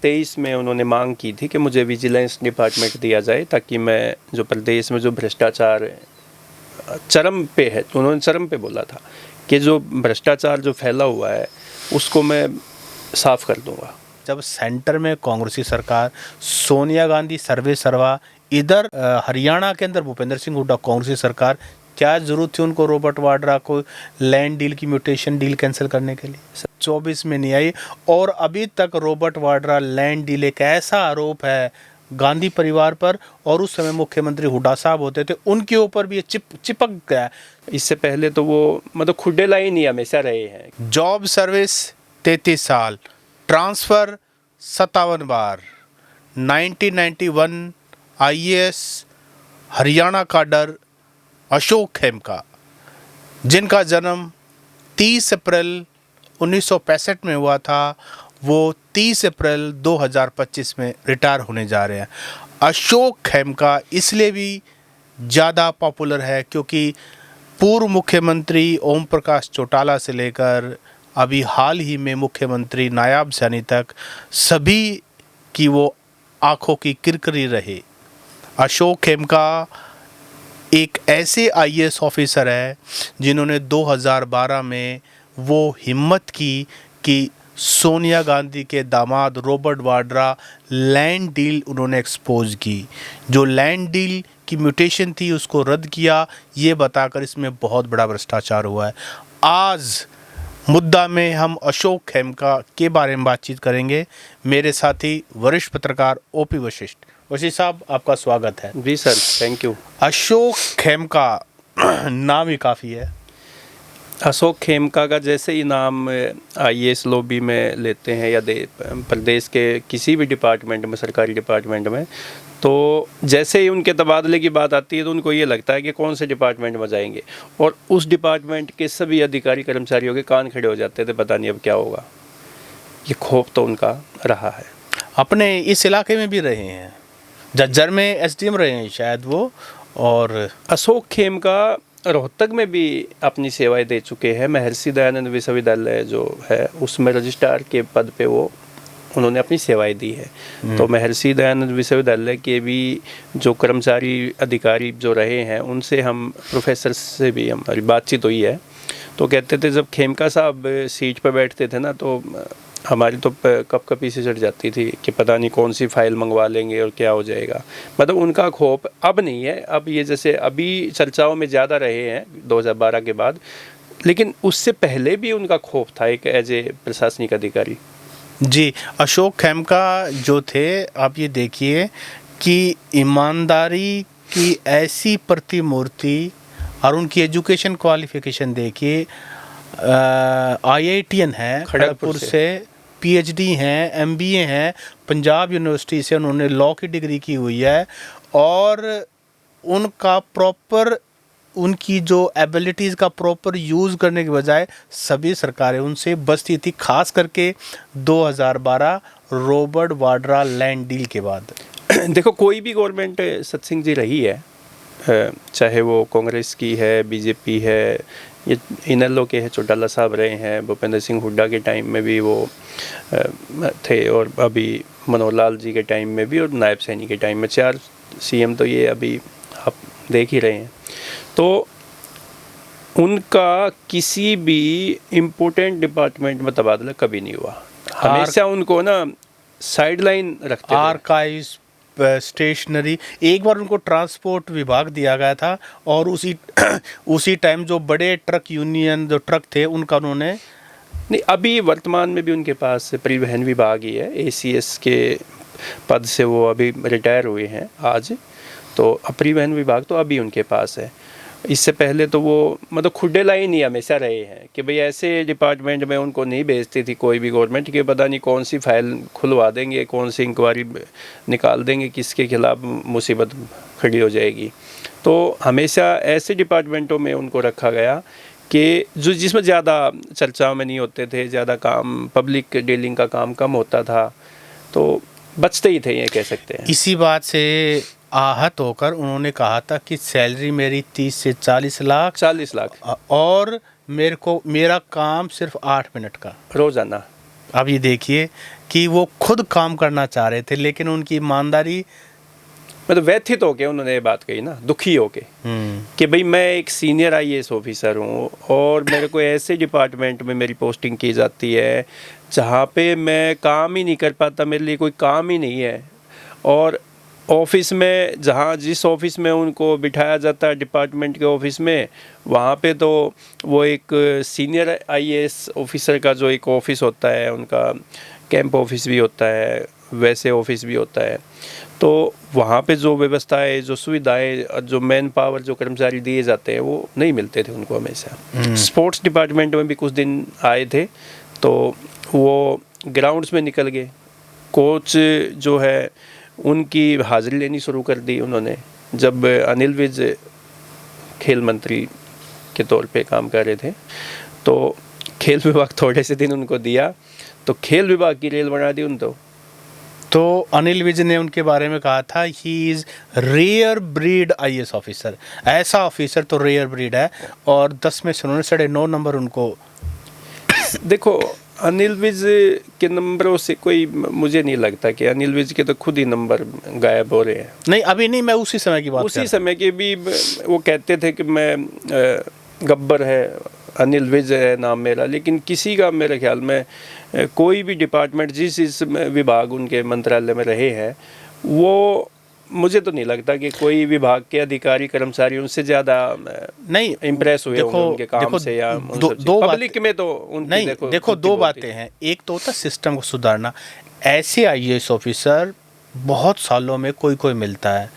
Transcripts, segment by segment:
2023 में उन्होंने मांग की थी कि मुझे विजिलेंस डिपार्टमेंट दिया जाए ताकि मैं जो प्रदेश में जो भ्रष्टाचार चरम पे है, उन्होंने चरम पे बोला था कि जो भ्रष्टाचार जो फैला हुआ है उसको मैं साफ कर दूंगा। जब सेंटर में कांग्रेसी सरकार, सोनिया गांधी सर्वे सर्वा, इधर हरियाणा के अंदर भूपेंद्र सिंह हुड्डा कांग्रेसी सरकार, क्या जरूरत थी उनको रॉबर्ट वाड्रा को लैंड डील की म्यूटेशन डील कैंसिल करने के लिए? 24 में नहीं आई और अभी तक रॉबर्ट वाड्रा लैंड डील एक ऐसा आरोप है गांधी परिवार पर, और उस समय मुख्यमंत्री हुड्डा साहब होते थे, उनके ऊपर भी ये चिपक गया। इससे पहले तो वो मतलब खुडे लाइन ही हमेशा रहे हैं। जॉब सर्विस 33 साल, ट्रांसफ़र 57 बार, 1991 IAS हरियाणा काडर अशोक खेमका, जिनका जन्म 30 अप्रैल 1965 में हुआ था, वो 30 अप्रैल 2025 में रिटायर होने जा रहे हैं। अशोक खेमका इसलिए भी ज़्यादा पॉपुलर है क्योंकि पूर्व मुख्यमंत्री ओम प्रकाश चौटाला से लेकर अभी हाल ही में मुख्यमंत्री नायाब सैनी तक सभी की वो आँखों की किरकिरी रहे। अशोक खेमका एक ऐसे IAS ऑफिसर है जिन्होंने 2012 में वो हिम्मत की कि सोनिया गांधी के दामाद रॉबर्ट वाड्रा लैंड डील उन्होंने एक्सपोज की। जो लैंड डील की म्यूटेशन थी उसको रद्द किया, ये बताकर इसमें बहुत बड़ा भ्रष्टाचार हुआ है। आज मुद्दा में हम अशोक खेमका के बारे में बातचीत करेंगे। मेरे साथी वरिष्ठ पत्रकार OP वशिष्ठ। वशिष्ठ साहब, आपका स्वागत है। जी sir, thank you. Ashok Khemka नाम ही काफ़ी है। अशोक खेमका का जैसे ही नाम IAS लॉबी में लेते हैं या प्रदेश के किसी भी डिपार्टमेंट में, सरकारी डिपार्टमेंट में, तो जैसे ही उनके तबादले की बात आती है तो उनको ये लगता है कि कौन से डिपार्टमेंट में जाएंगे, और उस डिपार्टमेंट के सभी अधिकारी कर्मचारियों के कान खड़े हो जाते थे, पता नहीं अब क्या होगा। ये खौफ तो उनका रहा है। अपने इस इलाके में भी रहे हैं, झज्जर में SDM रहे हैं शायद वो, और अशोक खेमका रोहतक में भी अपनी सेवाएं दे चुके हैं। महर्षि दयानंद विश्वविद्यालय जो है उसमें रजिस्ट्रार के पद पे वो उन्होंने अपनी सेवाएं दी है। तो महर्षि दयानंद विश्वविद्यालय के भी जो कर्मचारी अधिकारी जो रहे हैं उनसे हम प्रोफेसर से भी हमारी बातचीत हुई है। तो कहते थे जब खेमका साहब सीट पर बैठते थे ना तो हमारी तो कपकपी से चढ़ जाती थी कि पता नहीं कौन सी फाइल मंगवा लेंगे और क्या हो जाएगा। मतलब उनका खौफ अब नहीं है। अब ये जैसे अभी चर्चाओं में ज़्यादा रहे हैं 2012 के बाद, लेकिन उससे पहले भी उनका खौफ था एक एज ए प्रशासनिक अधिकारी। जी, अशोक खेमका जो थे, आप ये देखिए कि ईमानदारी की ऐसी प्रतिमूर्ति, और उनकी एजुकेशन क्वालिफिकेशन देखिए, IITN है खड़गपुर से, PhD हैं, MBA हैं, पंजाब यूनिवर्सिटी से उन्होंने लॉ की डिग्री की हुई है, और उनका प्रॉपर, उनकी जो एबिलिटीज़ का प्रॉपर यूज़ करने के बजाय सभी सरकारें उनसे बचती थी, खास करके 2012 रॉबर्ट वाड्रा लैंड डील के बाद। देखो, कोई भी गवर्नमेंट सत्सिंह जी रही है, चाहे वो कांग्रेस की है, BJP है, ये इनेलो के हैं, चौटाला साहब रहे हैं, भूपेंद्र सिंह हुड्डा के टाइम में भी वो थे, और अभी मनोहर लाल जी के टाइम में भी, और नायब सैनी के टाइम में 4 CM तो ये अभी आप देख ही रहे हैं। तो उनका किसी भी इम्पोर्टेंट डिपार्टमेंट में तबादला कभी नहीं हुआ। हमेशा उनको ना साइडलाइन रखते थे। आर्काइव्स, स्टेशनरी, एक बार उनको ट्रांसपोर्ट विभाग दिया गया था, और उसी टाइम जो बड़े ट्रक यूनियन जो ट्रक थे उनका उन्होंने नहीं, अभी वर्तमान में भी उनके पास परिवहन विभाग ही है। ACS के पद से वो अभी रिटायर हुए हैं आज, तो परिवहन विभाग तो अभी उनके पास है। इससे पहले तो वो मतलब खुडे लाइन ही हमेशा रहे हैं कि भाई ऐसे डिपार्टमेंट में उनको नहीं भेजती थी कोई भी गवर्नमेंट, कि पता नहीं कौन सी फाइल खुलवा देंगे, कौन सी इंक्वायरी निकाल देंगे, किसके खिलाफ मुसीबत खड़ी हो जाएगी। तो हमेशा ऐसे डिपार्टमेंटों में उनको रखा गया कि जो जिसमें ज़्यादा चर्चाओं में नहीं होते थे, ज़्यादा काम, पब्लिक डीलिंग का काम कम होता था, तो बचते ही थे, ये कह सकते हैं। इसी बात से आहत होकर उन्होंने कहा था कि सैलरी मेरी 30 से 40 लाख, 40 लाख, और मेरा काम सिर्फ 8 मिनट का रोज़ाना। अब ये देखिए कि वो खुद काम करना चाह रहे थे, लेकिन उनकी ईमानदारी। मतलब व्यथित होके उन्होंने ये बात कही ना, दुखी होके, कि भाई मैं एक सीनियर आईएएस ऑफिसर हूँ और मेरे को ऐसे डिपार्टमेंट में मेरी पोस्टिंग की जाती है जहाँ पे मैं काम ही नहीं कर पाता, मेरे लिए कोई काम ही नहीं है। और ऑफिस में, जहाँ जिस ऑफिस में उनको बिठाया जाता है डिपार्टमेंट के ऑफिस में, वहाँ पे तो वो एक सीनियर आईएएस ऑफिसर का जो एक ऑफिस होता है, उनका कैंप ऑफिस भी होता है, वैसे ऑफिस भी होता है। तो वहाँ पे जो व्यवस्थाएं, जो सुविधाएं, जो मैन पावर, जो कर्मचारी दिए जाते हैं, वो नहीं मिलते थे उनको हमेशा। स्पोर्ट्स डिपार्टमेंट में भी कुछ दिन आए थे तो वो ग्राउंड्स में निकल गए। कोच जो है उनकी हाजिरी लेनी शुरू कर दी उन्होंने। जब अनिल विज खेल मंत्री के तौर पे काम कर रहे थे तो खेल विभाग थोड़े से दिन उनको दिया तो खेल विभाग की रेल बना दी उन तो अनिल विज ने उनके बारे में कहा था he is rare breed IAS officer. ऐसा ऑफिसर तो रेयर ब्रीड है, और 10 में से उन्होंने 9.5 नंबर उनको। देखो, अनिल विज के नंबरों से कोई, मुझे नहीं लगता कि अनिल विज के तो खुद ही नंबर गायब हो रहे हैं। नहीं, अभी नहीं, मैं उसी समय की बात उसी समय के भी वो कहते थे कि मैं गब्बर है, अनिल विज है नाम मेरा, लेकिन किसी का मेरे ख्याल में कोई भी डिपार्टमेंट जिस इस विभाग उनके मंत्रालय में रहे हैं, वो मुझे तो नहीं लगता कि कोई विभाग के अधिकारी कर्मचारी उनसे ज़्यादा नहीं इम्प्रेस हुए होंगे उनके काम से, या दो पब्लिक में तो उनकी नहीं। देखो दो बातें हैं। एक तो होता सिस्टम को सुधारना। ऐसे आईएएस ऑफिसर बहुत सालों में कोई कोई मिलता है।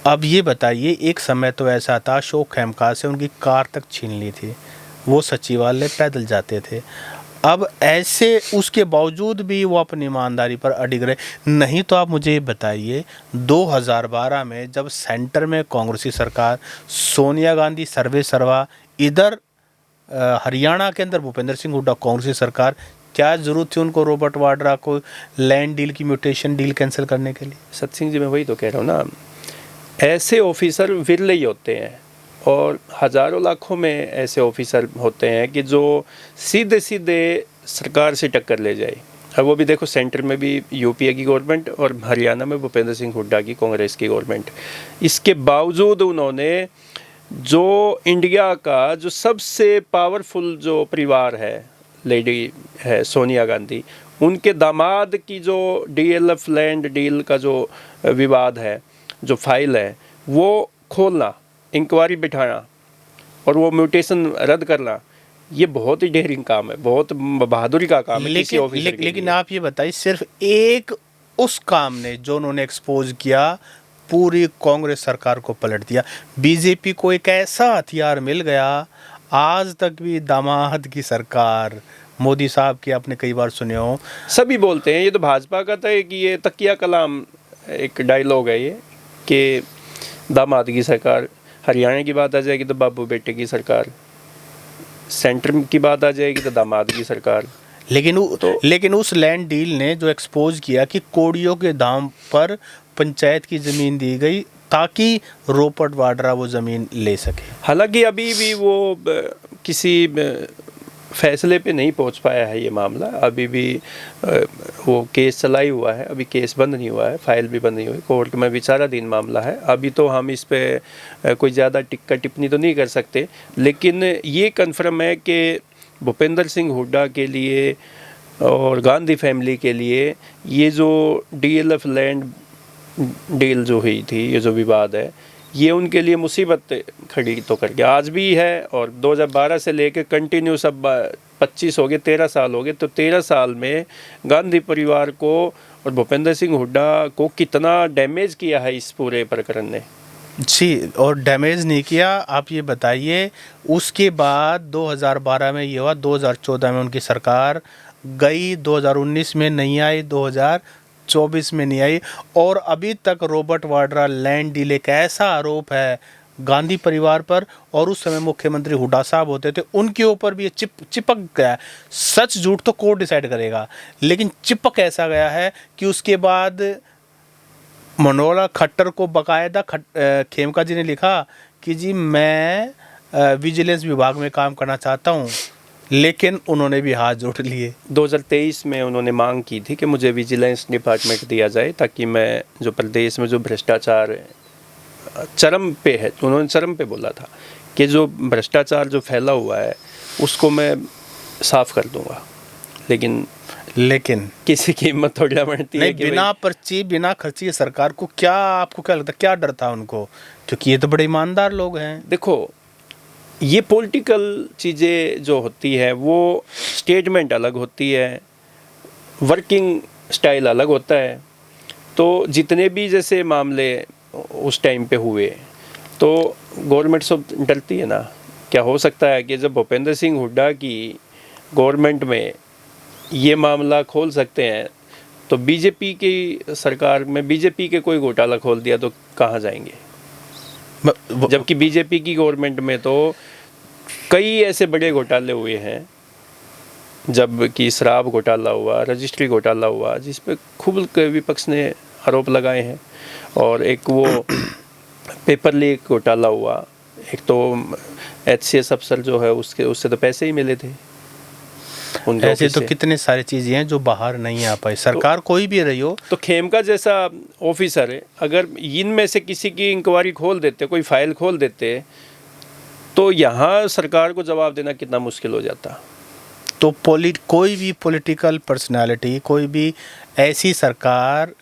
अब ये बताइए, एक समय तो ऐसा था अशोक खेमका से उनकी कार तक छीन ली थी, वो सचिवालय पैदल जाते थे। अब ऐसे उसके बावजूद भी वो अपनी ईमानदारी पर अडिग रहे। नहीं तो आप मुझे बताइए, 2012 में जब सेंटर में कांग्रेसी सरकार, सोनिया गांधी सर्वे सर्वा, इधर हरियाणा के अंदर भूपेंद्र सिंह हुड्डा कांग्रेसी सरकार, क्या ज़रूरत थी उनको रॉबर्ट वाड्रा को लैंड डील की म्यूटेशन डील कैंसिल करने के लिए? सत सिंह जी, मैं वही तो कह रहा हूँ ना, ऐसे ऑफिसर विरले ही होते हैं और हज़ारों लाखों में ऐसे ऑफिसर होते हैं कि जो सीधे सीधे सरकार से टक्कर ले जाए। अब वो भी देखो, सेंटर में भी यूपीए की गवर्नमेंट और हरियाणा में भूपेंद्र सिंह हुड्डा की कांग्रेस की गवर्नमेंट। इसके बावजूद उन्होंने जो इंडिया का जो सबसे पावरफुल जो परिवार है, लेडी है सोनिया गांधी, उनके दामाद की जो डीएलएफ लैंड डील का जो विवाद है, जो फाइल है, वो खोलना, इंक्वायरी बिठाना और वो म्यूटेशन रद्द करना, ये बहुत ही डेयरिंग काम है, बहुत बहादुरी का काम है किसी ऑफिसर के लेकिन आप ये बताइए, सिर्फ एक उस काम ने जो उन्होंने एक्सपोज किया, पूरी कांग्रेस सरकार को पलट दिया। बीजेपी को एक ऐसा हथियार मिल गया, आज तक भी दामाद की सरकार, मोदी साहब की आपने कई बार सुने हो, सभी बोलते हैं, ये तो भाजपा का था कि ये तकिया कलाम एक डायलॉग है ये, कि दामाद की सरकार, हरियाणा की बात आ जाएगी तो बाबू बेटे की सरकार, सेंटर की बात आ जाएगी तो दामाद की सरकार। लेकिन उस लैंड डील ने जो एक्सपोज किया कि कोड़ियों के दाम पर पंचायत की ज़मीन दी गई ताकि रॉबर्ट वाड्रा वो ज़मीन ले सके। हालांकि अभी भी वो किसी फैसले पे नहीं पहुंच पाया है ये मामला, अभी भी वो केस चला ही हुआ है, अभी केस बंद नहीं हुआ है, फाइल भी बंद नहीं हुई, कोर्ट में विचाराधीन मामला है। अभी तो हम इस पे कोई ज़्यादा टिप्पणी तो नहीं कर सकते, लेकिन ये कन्फर्म है कि भूपेंद्र सिंह हुड्डा के लिए और गांधी फैमिली के लिए ये जो डीएलएफ लैंड डील जो हुई थी, ये जो विवाद है, ये उनके लिए मुसीबत खड़ी तो कर गया, आज भी है। और 2012 से लेकर कंटिन्यू सब 25 हो गए, 13 साल हो गए, तो 13 साल में गांधी परिवार को और भूपेंद्र सिंह हुड्डा को कितना डैमेज किया है इस पूरे प्रकरण ने। जी, और डैमेज नहीं किया, आप ये बताइए। उसके बाद 2012 में ये हुआ, 2014 में उनकी सरकार गई, 2019 में नहीं आई, 2024 में नहीं आई, और अभी तक रॉबर्ट वाड्रा लैंड डील एक ऐसा आरोप है गांधी परिवार पर, और उस समय मुख्यमंत्री हुड्डा साहब होते थे, उनके ऊपर भी ये चिपक गया। सच झूठ तो कोर्ट डिसाइड करेगा, लेकिन चिपक ऐसा गया है कि उसके बाद मनोहर खट्टर को बाकायदा खेमका जी ने लिखा कि जी मैं विजिलेंस विभाग में काम करना चाहता हूँ, लेकिन उन्होंने भी हाथ जोड़ लिए। 2023 में उन्होंने मांग की थी कि मुझे विजिलेंस डिपार्टमेंट दिया जाए, ताकि मैं जो प्रदेश में जो भ्रष्टाचार चरम पे है, उन्होंने चरम पे बोला था कि जो भ्रष्टाचार जो फैला हुआ है उसको मैं साफ कर दूंगा। लेकिन किसी की हिम्मत थोड़ी ना बढ़ती है नहीं, कि बिना पर्ची बिना खर्ची की सरकार को क्या, आपको क्या लगता है क्या डर था उनको? क्योंकि ये तो बड़े ईमानदार लोग हैं। देखो, ये पॉलिटिकल चीज़ें जो होती है वो स्टेटमेंट अलग होती है, वर्किंग स्टाइल अलग होता है। तो जितने भी जैसे मामले उस टाइम पे हुए तो गवर्नमेंट सब डरती है ना। क्या हो सकता है कि जब भूपेंद्र सिंह हुड्डा की गवर्नमेंट में ये मामला खोल सकते हैं तो बीजेपी की सरकार में बीजेपी के कोई घोटाला खोल दिया तो कहाँ जाएंगे? जबकि बीजेपी की गवर्नमेंट में तो कई ऐसे बड़े घोटाले हुए हैं, जब कि शराब घोटाला हुआ, रजिस्ट्री घोटाला हुआ, जिस पे खूब विपक्ष ने आरोप लगाए हैं, और एक वो पेपर लीक घोटाला हुआ, एक तो HCS अफसर जो है उससे तो पैसे ही मिले थे। ऐसे तो कितने सारी चीज़ें हैं जो बाहर नहीं आ पाई, सरकार कोई भी रही हो। तो खेमका जैसा ऑफिसर है, अगर इनमें से किसी की इंक्वायरी खोल देते, कोई फाइल खोल देते, तो यहाँ सरकार को जवाब देना कितना मुश्किल हो जाता। तो कोई भी पॉलिटिकल पर्सनालिटी, कोई भी ऐसी सरकार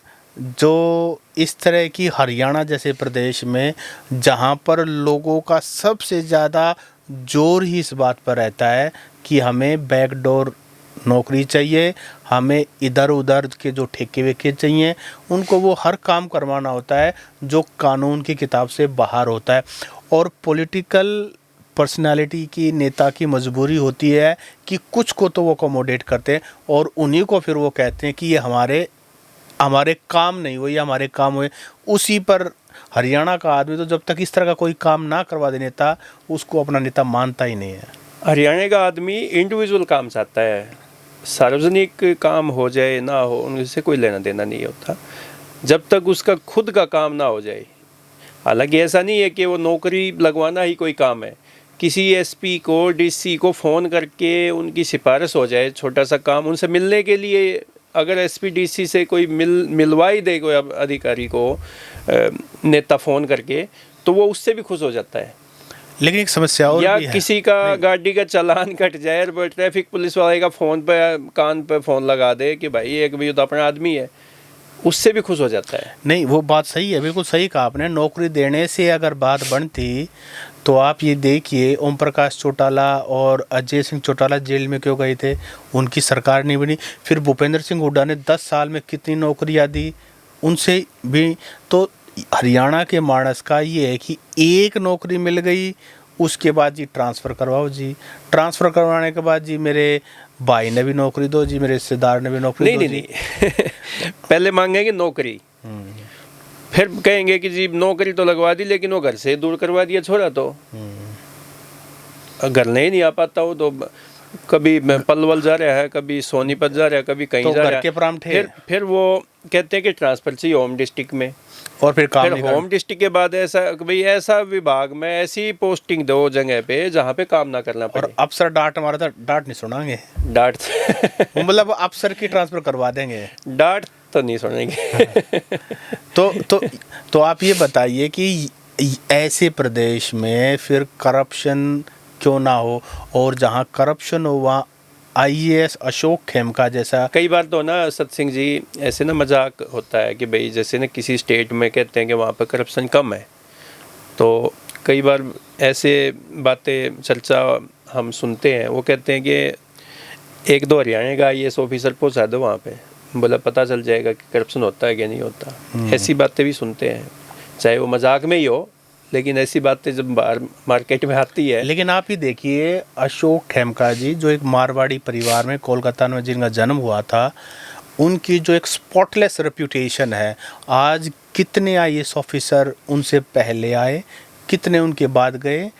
जो इस तरह की हरियाणा जैसे प्रदेश में, जहाँ पर लोगों का सबसे ज़्यादा जोर ही इस बात पर रहता है कि हमें बैकडोर नौकरी चाहिए, हमें इधर उधर के जो ठेके वेके चाहिए, उनको वो हर काम करवाना होता है जो कानून की किताब से बाहर होता है। और पॉलिटिकल पर्सनालिटी की, नेता की मजबूरी होती है कि कुछ को तो वो अकोमोडेट करते हैं और उन्हीं को फिर वो कहते हैं कि ये हमारे काम नहीं हुए या हमारे काम हुए। उसी पर हरियाणा का आदमी तो जब तक इस तरह का कोई काम ना करवा दे नेता, उसको अपना नेता मानता ही नहीं है। हरियाणा का आदमी इंडिविजुअल काम चाहता है, सार्वजनिक काम हो जाए ना हो उनसे कोई लेना देना नहीं होता, जब तक उसका खुद का काम ना हो जाए। हालांकि ऐसा नहीं है कि वो नौकरी लगवाना ही कोई काम है। किसी SP को, DC को फ़ोन करके उनकी सिफारिश हो जाए, छोटा सा काम उनसे मिलने के लिए, अगर SP DC से कोई मिलवा ही दे कोई अधिकारी को नेता फ़ोन करके, तो वो उससे भी खुश हो जाता है। लेकिन एक समस्या और या भी है। किसी का गाड़ी का चालान कट जाए और ट्रैफिक पुलिस वाले का फ़ोन पे कान पे फ़ोन लगा दे कि भाई एक भी तो अपना आदमी है, उससे भी खुश हो जाता है। नहीं, वो बात सही है, बिल्कुल सही कहा आपने। नौकरी देने से अगर बात बनती तो आप ये देखिए, ओम प्रकाश चौटाला और अजय सिंह चौटाला जेल में क्यों गए थे? उनकी सरकार नहीं बनी। फिर भूपेंद्र सिंह हुड्डा ने 10 साल में कितनी नौकरियां दी, उनसे भी। तो हरियाणा के मानस का ये है कि एक नौकरी मिल गई, उसके बाद जी ट्रांसफ़र करवाओ जी, ट्रांसफ़र करवाने के बाद जी मेरे भाई ने भी नौकरी दो जी, मेरे रिश्तेदार ने भी नौकरी दो। नहीं पहले मांगेंगे नौकरी, फिर कहेंगे कि जी नौकरी तो लगवा दी लेकिन वो घर से दूर करवा दिया छोरा, तो घर नहीं आ पाता हो तो कभी पलवल जा रहा है, कभी सोनीपत जा रहा है, कभी कहीं तो जा रहा है। फिर वो कहते हैं कि ट्रांसफर चाहिए होम डिस्ट्रिक्ट में, और फिर होम डिस्ट्रिक्ट के बाद ऐसा भाई ऐसा विभाग में ऐसी पोस्टिंग दो जगह पे जहाँ पे काम ना करना पड़े। और अफसर डांट मारा था, डांट नहीं सुनाएंगे, डांट मतलब अफसर की ट्रांसफर करवा देंगे, डांट तो नहीं सुनेंगे। तो आप ये बताइए कि ऐसे प्रदेश में फिर करप्शन क्यों ना हो, और जहाँ करप्शन हो वहाँ IAS अशोक खेमका जैसा। कई बार तो ना सत सिंह जी ऐसे ना मजाक होता है कि भाई जैसे ना किसी स्टेट में कहते हैं कि वहाँ पर करप्शन कम है, तो कई बार ऐसे बातें चर्चा हम सुनते हैं, वो कहते हैं कि 1-2 हरियाणा का IAS ऑफिसर पहुँचा दो वहाँ पे, बोला पता चल जाएगा कि करप्शन होता है कि नहीं होता। ऐसी बातें भी सुनते हैं, चाहे वो मजाक में ही हो, लेकिन ऐसी बातें जब बाहर मार्केट में आती है। लेकिन आप ही देखिए, अशोक खेमका जी जो एक मारवाड़ी परिवार में कोलकाता में जिनका जन्म हुआ था, उनकी जो एक स्पॉटलेस रेप्यूटेशन है, आज कितने IAS ऑफिसर उनसे पहले आए, कितने उनके बाद गए,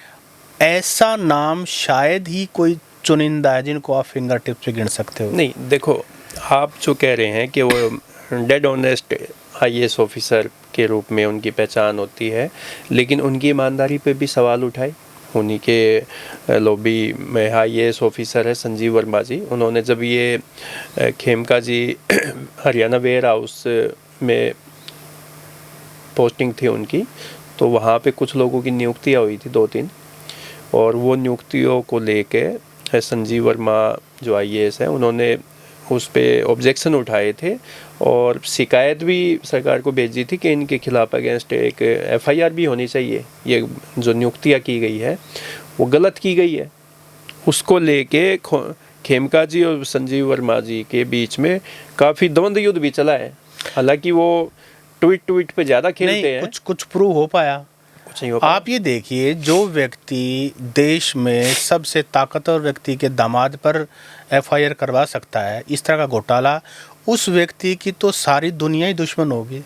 ऐसा नाम शायद ही कोई चुनिंदा है जिनको आप फिंगर टिप से गिन सकते हो। नहीं, देखो आप जो कह रहे हैं कि वो डेड ऑनेस्ट IAS ऑफिसर के रूप में उनकी पहचान होती है, लेकिन उनकी ईमानदारी पे भी सवाल उठाए। उन्हीं के लॉबी में IAS ऑफिसर है संजीव वर्मा जी। उन्होंने जब ये खेमका जी हरियाणा वेयर हाउस में पोस्टिंग थी उनकी, तो वहाँ पे कुछ लोगों की नियुक्तियाँ हुई थी 2-3, और वो नियुक्तियों को लेके संजीव वर्मा जो IAS है उन्होंने उस पे ऑब्जेक्शन उठाए थे और शिकायत भी सरकार को भेजी थी कि इनके खिलाफ अगेंस्ट एक FIR भी होनी चाहिए, ये जो नियुक्तियाँ की गई है वो गलत की गई है। उसको लेके खेमका जी और संजीव वर्मा जी के बीच में काफ़ी द्वंद्व युद्ध भी चला है। हालांकि वो ट्वीट पे ज़्यादा खेलते हैं, कुछ प्रूव हो पाया? कुछ नहीं हो पाया। आप ये देखिए, जो व्यक्ति देश में सबसे ताकतवर व्यक्ति के दामाद पर FIR करवा सकता है इस तरह का घोटाला, उस व्यक्ति की तो सारी दुनिया ही दुश्मन होगी।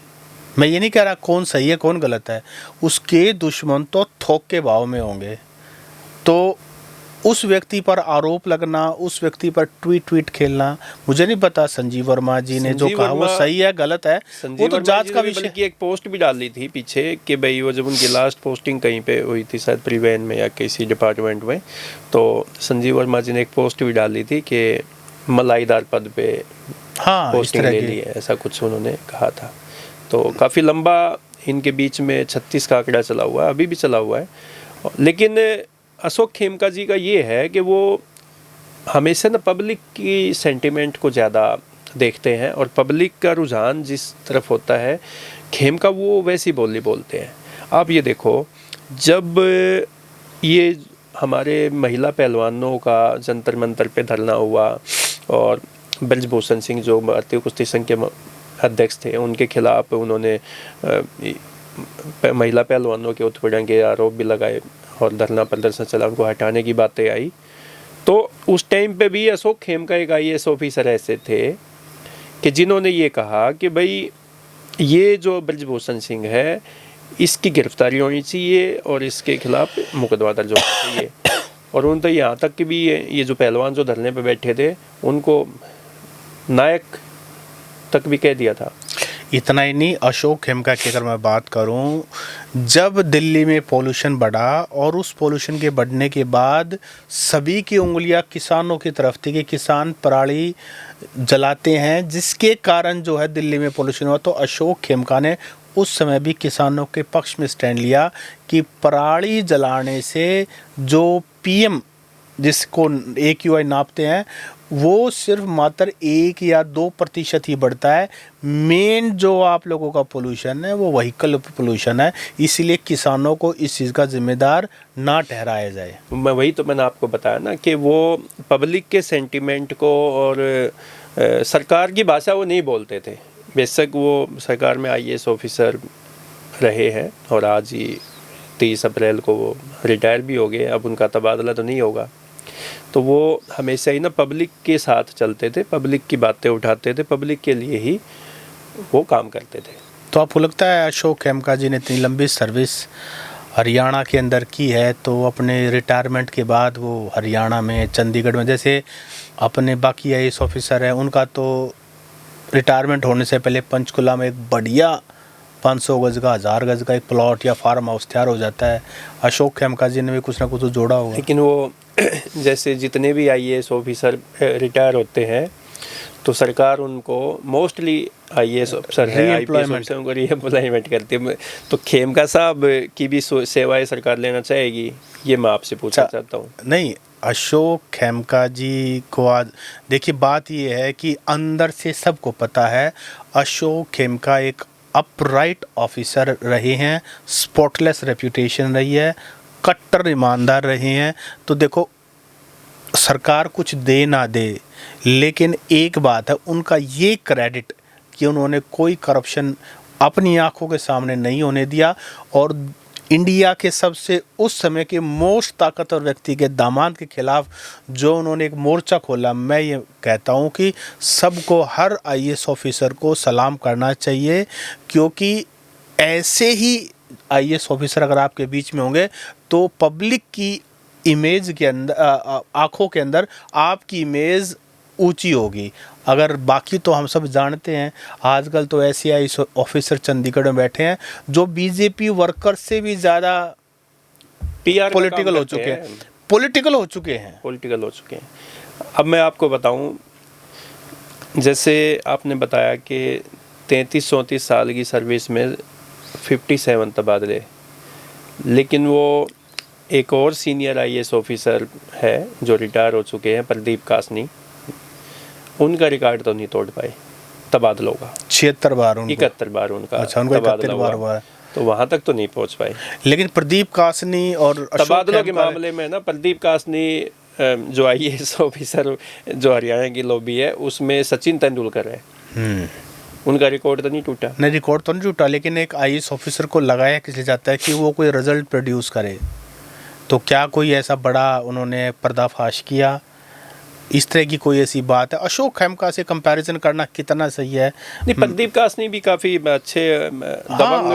मैं ये नहीं कह रहा कौन सही है कौन गलत है, उसके दुश्मन तो थोक के भाव में होंगे। तो उस व्यक्ति पर आरोप लगना, उस व्यक्ति पर ट्वीट खेलना, मुझे नहीं पता संजीव वर्मा जी ने जो कहा वो सही है गलत है, वो तो जांच का विषय। बल्कि एक पोस्ट भी डाली थी पीछे कि भाई वो जब उनकी लास्ट पोस्टिंग कहीं पे हुई थी शायद परिवहन में या किसी डिपार्टमेंट में, तो संजीव वर्मा जी ने एक पोस्ट भी डाली थी कि मलाईदार पद पे पोस्टिंग ले ली है, ऐसा कुछ उन्होंने कहा था। तो काफ़ी लंबा इनके बीच में 36 का आंकड़ा चला हुआ है, अभी भी चला हुआ है। लेकिन अशोक खेमका जी का ये है कि वो हमेशा ना पब्लिक की सेंटिमेंट को ज़्यादा देखते हैं, और पब्लिक का रुझान जिस तरफ होता है खेमका वो वैसी बोली बोलते हैं। आप ये देखो, जब ये हमारे महिला पहलवानों का जंतर मंतर पे धरना हुआ और ब्रजभूषण सिंह जो भारतीय कुश्ती संघ के अध्यक्ष थे उनके खिलाफ उन्होंने महिला पहलवानों के उत्पीड़न के आरोप भी लगाए और धरना प्रदर्शन चला, उनको हटाने की बातें आई, तो उस टाइम पे भी अशोक खेमका एक IAS ऑफिसर ऐसे थे कि जिन्होंने ये कहा कि भाई ये जो ब्रजभूषण सिंह है इसकी गिरफ्तारी होनी चाहिए और इसके खिलाफ मुकदमा दर्ज होना चाहिए। और उन तो यहाँ तक कि भी ये जो पहलवान जो धरने पे बैठे थे उनको नायक तक भी कह दिया था। इतना ही नहीं, अशोक खेमका की अगर मैं बात करूं, जब दिल्ली में पोल्यूशन बढ़ा और उस पोल्यूशन के बढ़ने के बाद सभी की उंगलियां किसानों की तरफ थी कि किसान पराली जलाते हैं जिसके कारण जो है दिल्ली में पोल्यूशन हुआ, तो अशोक खेमका ने उस समय भी किसानों के पक्ष में स्टैंड लिया कि पराली जलाने से जो PM जिसको AQI नापते हैं वो सिर्फ मात्र 1 या 2% ही बढ़ता है। मेन जो आप लोगों का पोल्यूशन है वो व्हीकल पोल्यूशन है, इसीलिए किसानों को इस चीज़ का जिम्मेदार ना ठहराया जाए। मैं वही तो मैंने आपको बताया ना कि वो पब्लिक के सेंटिमेंट को और सरकार की भाषा वो नहीं बोलते थे। बेशक वो सरकार में IAS ऑफिसर रहे हैं और आज ही 30 अप्रैल को वो रिटायर भी हो गए, अब उनका तबादला तो नहीं होगा। तो वो हमेशा ही ना पब्लिक के साथ चलते थे, पब्लिक की बातें उठाते थे, पब्लिक के लिए ही वो काम करते थे। तो आपको लगता है अशोक खेमका जी ने इतनी लंबी सर्विस हरियाणा के अंदर की है, तो अपने रिटायरमेंट के बाद वो हरियाणा में चंडीगढ़ में, जैसे अपने बाकी IAS ऑफिसर हैं उनका तो रिटायरमेंट होने से पहले पंचकुला में एक बढ़िया 500 गज का 1000 गज का एक प्लॉट या फार्म हाउस तैयार हो जाता है। अशोक खेमका जी ने भी कुछ ना कुछ जोड़ा होगा। लेकिन वो जैसे जितने भी IAS ऑफिसर रिटायर होते हैं तो सरकार उनको मोस्टली IAS ऑफिसर है IPS ऑफिसर उनको रीएम्प्लॉयमेंट करती है। तो खेमका साहब की भी सेवाएं सरकार लेना चाहेगी, ये मैं आपसे पूछना चाहता हूँ। नहीं, अशोक खेमका जी को आज देखिए, बात ये है कि अंदर से सबको पता है अशोक खेमका एक अपराइट ऑफिसर रहे हैं, स्पॉटलेस रेप्यूटेशन रही है, कट्टर ईमानदार रहे हैं। तो देखो, सरकार कुछ दे ना दे, लेकिन एक बात है, उनका ये क्रेडिट कि उन्होंने कोई करप्शन अपनी आंखों के सामने नहीं होने दिया और इंडिया के सबसे उस समय के मोस्ट ताकतवर व्यक्ति के दामाद के खिलाफ जो उन्होंने एक मोर्चा खोला, मैं ये कहता हूँ कि सबको, हर IAS ऑफिसर को सलाम करना चाहिए, क्योंकि ऐसे ही IAS ऑफिसर अगर आपके बीच में होंगे तो पब्लिक की इमेज के अंदर, आँखों के अंदर आपकी इमेज ऊंची होगी। अगर बाकी तो हम सब जानते हैं, आजकल तो ऐसे IAS ऑफिसर चंडीगढ़ में बैठे हैं जो BJP वर्कर से भी ज़्यादा PR का पॉलिटिकल काम हो करते चुके हैं। हैं, पॉलिटिकल हो चुके हैं। पॉलिटिकल हो चुके हैं। अब मैं आपको बताऊं, जैसे आपने बताया कि 33-34 साल की सर्विस में 57 तबादले, लेकिन वो एक और सीनियर IAS ऑफिसर है जो रिटायर हो चुके हैं, प्रदीप कासनी, उनका रिकॉर्ड तो नहीं तोड़ पाए तबादलों का। 76 बार उनको, 71 बार उनका अच्छा उनको 71 तबादला बार हुआ, हुआ है। तो वहाँ तक तो नहीं पहुँच पाए। लेकिन प्रदीप कासनी और अशोक तबादलों के खेमका, मामले में ना, प्रदीप कासनी जो IAS ऑफिसर जो हरियाणा की लॉबी है, उसमें सचिन तेंदुलकर है, उनका रिकॉर्ड तो नहीं टूटा। नहीं रिकॉर्ड तो नहीं टूटा, लेकिन एक IAS ऑफिसर को लगाया किस लिए जाता है कि वो कोई रिजल्ट प्रोड्यूस करे। तो क्या कोई ऐसा बड़ा उन्होंने पर्दाफाश किया? इस तरह की कोई ऐसी बात है? अशोक खेमका से कंपैरिजन करना कितना सही है? नहीं, प्रदीप कासनी भी काफी अच्छे दबंग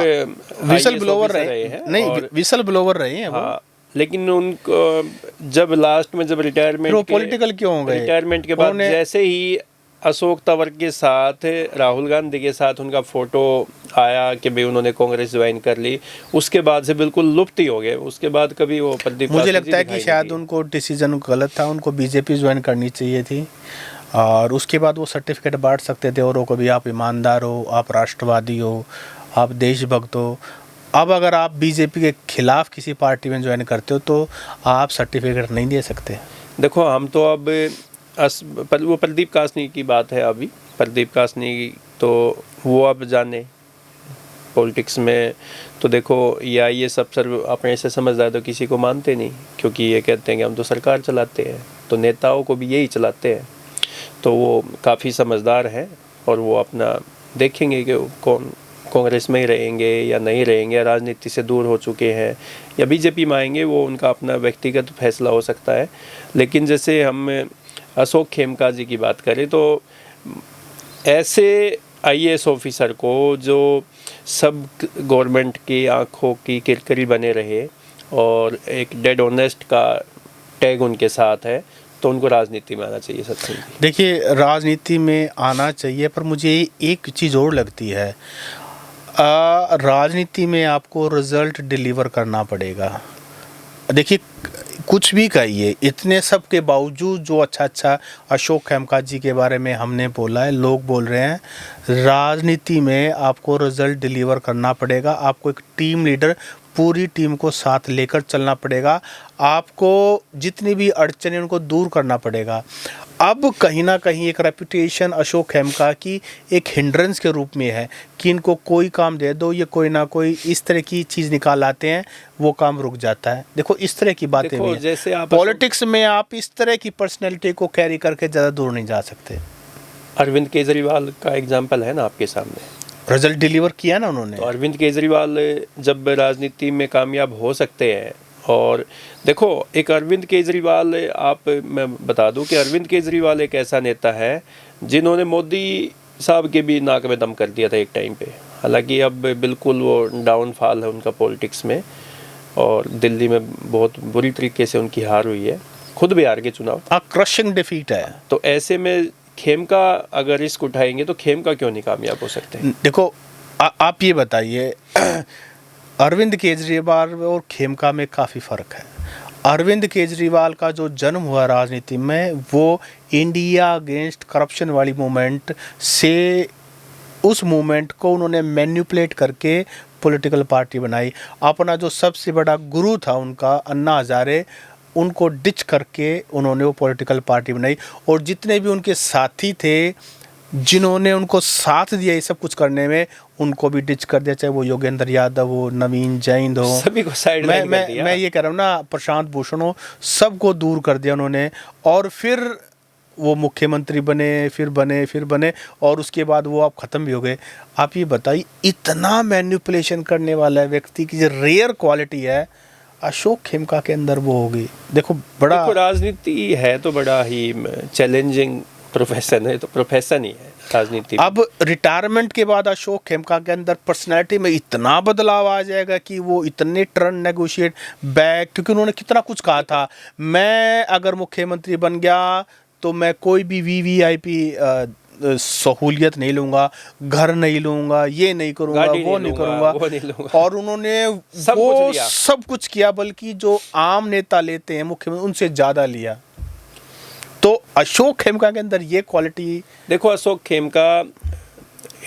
विसल IAS ब्लोवर ऑफिसर रहे हैं। नहीं, और विसल ब्लोवर रहे हैं वो। हाँ, लेकिन उनको जब लास्ट में जब फिर वो रिटायरमेंट पॉलिटिकल क्यों हो गए? रिटायरमेंट के बाद उन्होंने- जैसे ही अशोक तंवर के साथ, राहुल गांधी के साथ उनका फोटो आया कि भाई उन्होंने कांग्रेस ज्वाइन कर ली, उसके बाद से बिल्कुल लुप्त ही हो गए। उसके बाद कभी वो प्रदीप मुझे कासनी लगता है दिखाई कि नहीं शायद दिए। उनको डिसीजन गलत था, उनको बीजेपी ज्वाइन करनी चाहिए थी और उसके बाद वो सर्टिफिकेट बांट सकते थे औरों को भी, आप ईमानदार हो, आप राष्ट्रवादी हो, आप देशभक्त हो। अब अगर आप बीजेपी के खिलाफ किसी पार्टी में ज्वाइन करते हो तो आप सर्टिफिकेट नहीं दे सकते। देखो, हम तो अब वो प्रदीप कासनी की बात है अभी, प्रदीप कासनी तो वो अब जाने पॉलिटिक्स में। तो देखो, ये सब अफसर अपने से समझदार तो किसी को मानते नहीं, क्योंकि ये कहते हैं कि हम तो सरकार चलाते हैं, तो नेताओं को भी यही चलाते हैं। तो वो काफ़ी समझदार हैं और वो अपना देखेंगे कि कौन कांग्रेस में ही रहेंगे या नहीं रहेंगे, राजनीति से दूर हो चुके हैं या बीजेपी में आएंगे, वो उनका अपना व्यक्तिगत फैसला हो सकता है। लेकिन जैसे हम अशोक खेमका जी की बात करें तो ऐसे IAS ऑफिसर को जो सब गवर्नमेंट की आंखों की किरकिरी बने रहे और एक डेड ऑनेस्ट का टैग उनके साथ है, तो उनको राजनीति में आना चाहिए। सचिन जी, देखिए, राजनीति में आना चाहिए, पर मुझे एक चीज़ और लगती है, राजनीति में आपको रिजल्ट डिलीवर करना पड़ेगा। देखिए, कुछ भी कहिए, इतने सब के बावजूद जो अच्छा अशोक खेमका जी के बारे में हमने बोला है, लोग बोल रहे हैं, राजनीति में आपको रिजल्ट डिलीवर करना पड़ेगा। आपको एक टीम लीडर, पूरी टीम को साथ लेकर चलना पड़ेगा। आपको जितनी भी अड़चनें उनको दूर करना पड़ेगा। अब कहीं ना कहीं एक रेपुटेशन अशोक खेमका की एक हिंड्रेंस के रूप में है कि इनको कोई काम दे दो, ये कोई ना कोई इस तरह की चीज़ निकाल आते हैं, वो काम रुक जाता है। देखो, इस तरह की बातें देखो, भी हैं। जैसे आप पॉलिटिक्स में आप इस तरह की पर्सनैलिटी को कैरी करके ज़्यादा दूर नहीं जा सकते। अरविंद केजरीवाल का एग्जाम्पल है ना आपके सामने, रिजल्ट डिलीवर किया ना उन्होंने। तो अरविंद केजरीवाल जब राजनीति में कामयाब हो सकते हैं, और देखो, एक अरविंद केजरीवाल, मैं बता दूं कि अरविंद केजरीवाल एक ऐसा नेता है जिन्होंने मोदी साहब के भी नाक में दम कर दिया था एक टाइम पे। हालांकि अब बिल्कुल वो डाउनफॉल है उनका पॉलिटिक्स में, और दिल्ली में बहुत बुरी तरीके से उनकी हार हुई है, खुद भी हार के चुनाव, क्रशिंग डिफीट है। तो ऐसे में खेमका अगर रिस्क उठाएंगे तो खेमका क्यों नहीं कामयाब हो सकते? देखो, आप ये बताइए, अरविंद केजरीवाल और खेमका में काफ़ी फ़र्क है। अरविंद केजरीवाल का जो जन्म हुआ राजनीति में, वो इंडिया अगेंस्ट करप्शन वाली मूवमेंट से, उस मूवमेंट को उन्होंने मैनिपुलेट करके पॉलिटिकल पार्टी बनाई। अपना जो सबसे बड़ा गुरु था उनका, अन्ना हजारे, उनको डिच करके उन्होंने वो पॉलिटिकल पार्टी बनाई। और जितने भी उनके साथी थे जिन्होंने उनको साथ दिया ये सब कुछ करने में, उनको भी डिच कर दिया, चाहे वो योगेंद्र यादव हो, नवीन जैन हो, सभी को साइड लाइन कर दिया। मैं ये कह रहा हूँ ना, प्रशांत भूषण हो, सबको दूर कर दिया उन्होंने। और फिर वो मुख्यमंत्री फिर बने और उसके बाद वो आप ख़त्म भी हो गए। आप ये बताइए, इतना मैनिपुलेशन करने वाला व्यक्ति की जो रेयर क्वालिटी है, अशोक खेमका के अंदर वो होगी। देखो, राजनीति है तो बड़ा ही चैलेंजिंग प्रोफेशन है, तो प्रोफेशन ही है राजनीति। अब रिटायरमेंट के बाद अशोक खेमका के अंदर पर्सनैलिटी में इतना बदलाव आ जाएगा कि वो इतने टर्न नेगोशिएट बैक, क्योंकि उन्होंने कितना कुछ कहा था, मैं अगर मुख्यमंत्री बन गया तो मैं कोई भी VVIP सहूलियत नहीं लूँगा, घर नहीं लूँगा, ये नहीं करूँगा, गाड़ी वो नहीं करूँगा, वो नहीं लूँगा। और उन्होंने सब वो कुछ लिया। सब कुछ किया, बल्कि जो आम नेता लेते हैं मुख्यमंत्री उनसे ज़्यादा लिया। तो अशोक खेमका के अंदर ये क्वालिटी, देखो अशोक खेमका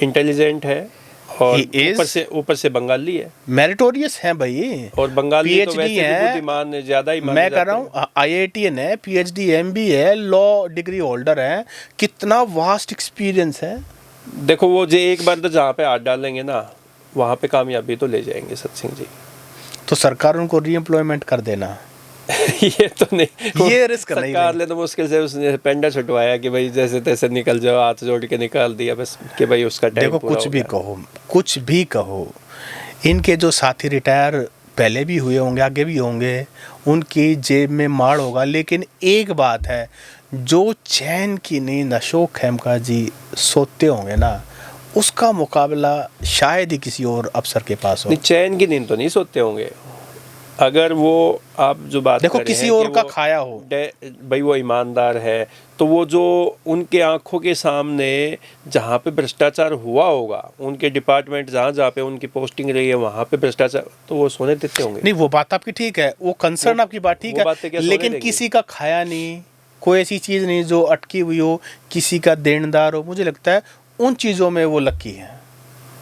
इंटेलिजेंट है और He is- ऊपर से बंगाली है, मेरिटोरियस हैं भाई, और बंगाली तो PhD वैसे भी है। बुद्धिमान ज्यादा ही माने मैं कह जाते रहा हैं। हूँ IITN है, PhD MB है, लॉ डिग्री होल्डर है, कितना वास्ट एक्सपीरियंस है। देखो वो जो एक बार तो जहाँ पे हाथ डालेंगे ना, वहाँ पे कामयाबी तो ले जाएंगे सत सिंह जी। तो सरकार उनको रीएम्प्लॉयमेंट कर देना, ये तो नहीं, ये रिस्क नहीं सरकार ले। ने तो मुश्किल से उसने पेंडा छुटवाया कि भाई जैसे तैसे निकल जाओ, हाथ जोड़ के निकाल दिया बस कि भाई उसका टाइम देखो पूरा कुछ हो भी गया। कहो, कुछ भी कहो, इनके जो साथी रिटायर पहले भी हुए होंगे, आगे भी होंगे, उनकी जेब में मार होगा, लेकिन एक बात है, जो चैन की नींद अशोक खेमका जी सोते होंगे ना, उसका मुकाबला शायद ही किसी और अफसर के पास हो। नहीं, चैन की नींद तो नहीं सोते होंगे। अगर वो आप जो बात देखो कर रहे किसी हैं और कि का वो खाया हो, भाई वो ईमानदार है, तो वो जो उनके आंखों के सामने जहाँ पे भ्रष्टाचार हुआ होगा, उनके डिपार्टमेंट जहाँ जहाँ पे उनकी पोस्टिंग रही है वहाँ पे भ्रष्टाचार, तो वो सोने देते होंगे। नहीं वो बात आपकी ठीक है, वो कंसर्न आपकी बात ठीक वो बातें है, क्या सोने लेकिन देंगे? किसी का खाया नहीं, कोई ऐसी चीज़ नहीं जो अटकी हुई हो, किसी का देनदार हो, मुझे लगता है उन चीज़ों में वो लकी है।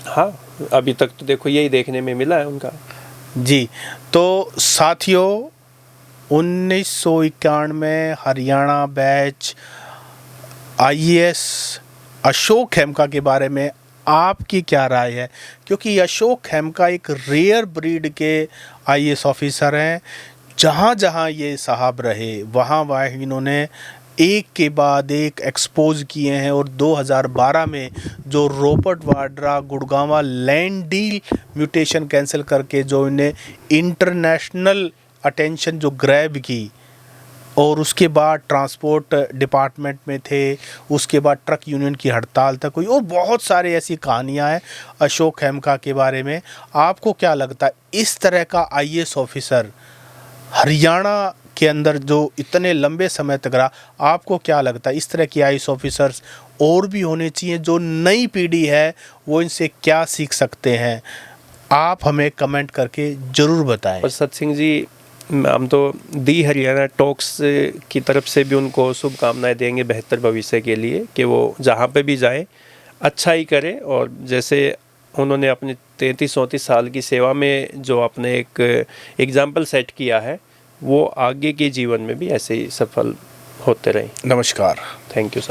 हाँ, अभी तक तो देखो यही देखने में मिला है उनका। जी, तो साथियों 1991 हरियाणा बैच IAS अशोक खेमका के बारे में आपकी क्या राय है? क्योंकि अशोक खेमका एक रेयर ब्रीड के IAS ऑफिसर हैं। जहाँ जहाँ ये साहब रहे वहाँ वहाँ इन्होंने एक के बाद एक एक्सपोज किए हैं, और 2012 में जो Robert Vadra Gurgaon land deal mutation cancel करके जो इन्हें इंटरनेशनल अटेंशन जो ग्रैब की, और उसके बाद ट्रांसपोर्ट डिपार्टमेंट में थे, उसके बाद ट्रक यूनियन की हड़ताल तक हुई, और बहुत सारे ऐसी कहानियाँ हैं अशोक खेमका के बारे में। आपको क्या लगता है इस तरह का IAS ऑफिसर हरियाणा के अंदर जो इतने लंबे समय तक रहा, आपको क्या लगता है इस तरह की IAS ऑफिसर्स और भी होने चाहिए? जो नई पीढ़ी है वो इनसे क्या सीख सकते हैं? आप हमें कमेंट करके ज़रूर बताएं। और सत सिंह जी, हम तो दी हरियाणा टॉक्स की तरफ से भी उनको शुभकामनाएं देंगे बेहतर भविष्य के लिए, कि वो जहाँ पे भी जाएं अच्छा ही करें, और जैसे उन्होंने अपने 33-34 साल की सेवा में जो अपने एक एग्जाम्पल सेट किया है, वो आगे के जीवन में भी ऐसे ही सफल होते रहें। नमस्कार। Thank you sir.